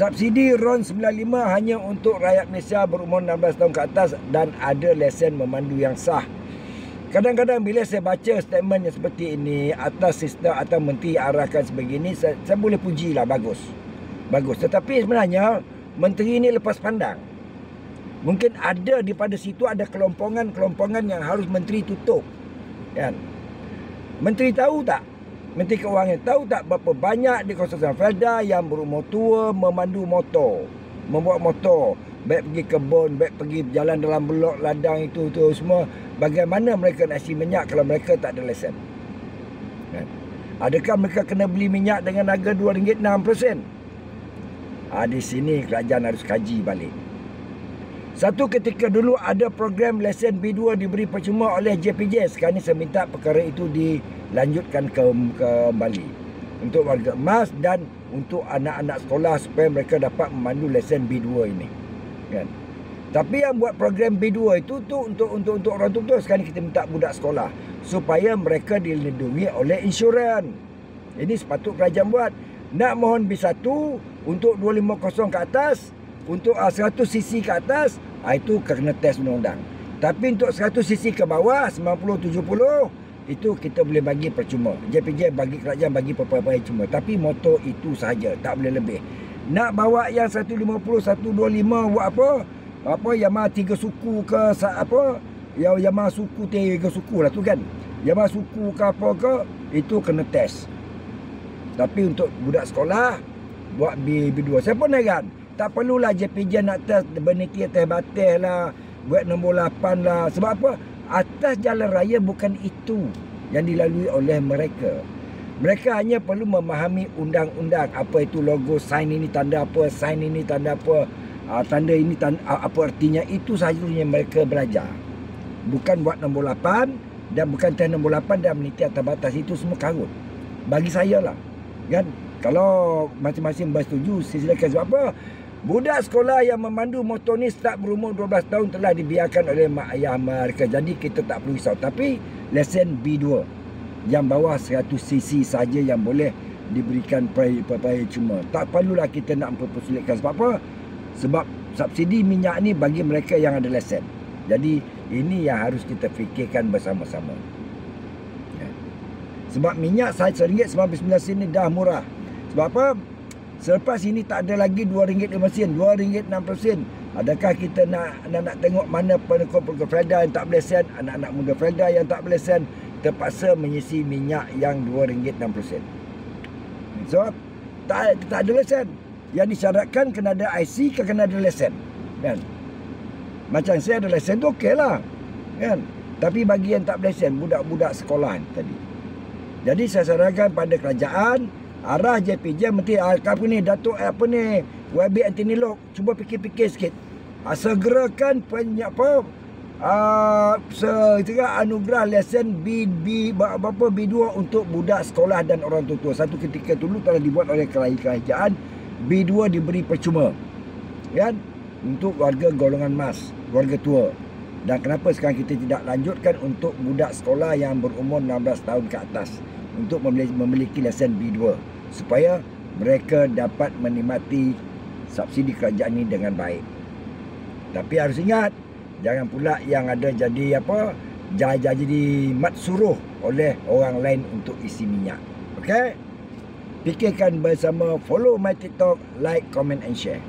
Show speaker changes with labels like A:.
A: Subsidi RON 95 hanya untuk rakyat Malaysia berumur 16 tahun ke atas dan ada lesen memandu yang sah. Kadang-kadang bila saya baca statement yang seperti ini atas sistem atau menteri arahkan sebegini, saya boleh pujilah, bagus. Tetapi sebenarnya menteri ini lepas pandang. Mungkin ada di pada situ ada kelompongan yang harus menteri tutup. Kan? Menteri tahu tak? Menteri Keuangan tahu tak berapa banyak di kawasan Felda yang berumur tua memandu motor, membawa motor, baik pergi kebun, baik pergi jalan dalam blok, ladang itu semua. Bagaimana mereka nak isi minyak kalau mereka tak ada lesen? Kan? Adakah mereka kena beli minyak dengan harga RM2.06? Di sini kerajaan harus kaji balik. Satu ketika dulu ada program lesen B2 diberi percuma oleh JPJ. Sekarang ni saya minta perkara itu dilanjutkan kembali untuk warga emas dan untuk anak-anak sekolah supaya mereka dapat memandu lesen B2 ini. Kan? Tapi yang buat program B2 itu untuk orang tua. Sekarang kita minta budak sekolah supaya mereka dilindungi oleh insurans. Ini sepatut kerajaan buat. Nak mohon B1 untuk 250 ke atas, untuk 100cc ke atas, itu kena test undang-undang. Tapi untuk 100cc ke bawah, 90-70, itu kita boleh bagi percuma. JPJ bagi kerajaan bagi pelbagai cuma. Tapi motor itu sahaja, tak boleh lebih. Nak bawa yang 150, 125 buat apa? Yamaha 3 suku ke apa? Yamaha suku 3 suku lah tu kan. Yamaha suku ke apa ke, itu kena test. Tapi untuk budak sekolah buat B2. Saya pun heran. Tak perlulah JPJ nak test berniti atas batas lah, buat nombor 8 lah. Sebab apa? Atas jalan raya bukan itu yang dilalui oleh mereka. Mereka hanya perlu memahami undang-undang. Apa itu logo, sign ini tanda apa, sign ini tanda apa, tanda ini tanda, apa artinya. Itu sahaja yang mereka belajar. Bukan buat nombor 8 dan bukan test nombor 8 dan meniti atas batas. Itu semua karut. Bagi saya lah. Kan? Kalau masing-masing bersetuju, silakan. Sebab apa? Budak sekolah yang memandu motor ni start berumur 12 tahun telah dibiarkan oleh mak ayah mereka. Jadi kita tak perlu risau. Tapi lesen B2 yang bawah 100cc saja yang boleh diberikan perpaya cuma. Tak perlulah kita nak mempersulitkan. Sebab apa? Sebab subsidi minyak ni bagi mereka yang ada lesen. Jadi ini yang harus kita fikirkan bersama-sama. Ya. Sebab minyak RM1.99 ni dah murah. Sebab apa? Selepas ini tak ada lagi RM2.05, RM2.60. Adakah kita nak tengok mana penekuk-penekuk Felda yang tak berlesen, anak-anak muda Felda yang tak berlesen, terpaksa mengisi minyak yang RM2.60. So, tak ada lesen. Yang disyaratkan kena ada IC ke kena ada lesen. Kan? Macam saya ada lesen tu okey lah. Kan? Tapi bagi yang tak berlesen, budak-budak sekolah tadi. Jadi saya sarankan pada kerajaan, arah JPJ Menteri apa ni, Datuk apa ni, YB Anthony Lok, cuba fikir-fikir sikit. Segerakan anugerah lesen B2 untuk budak sekolah dan orang tua. Satu ketika dulu telah dibuat oleh kerajaan, B2 diberi percuma. Kan? Untuk warga golongan emas, warga tua. Dan kenapa sekarang kita tidak lanjutkan untuk budak sekolah yang berumur 16 tahun ke atas untuk memiliki lesen B2 supaya mereka dapat menikmati subsidi kerajaan ini dengan baik. Tapi harus ingat, jangan pula yang ada jadi mat suruh oleh orang lain untuk isi minyak. Okey? Fikirkan bersama, follow my TikTok, like, comment and share.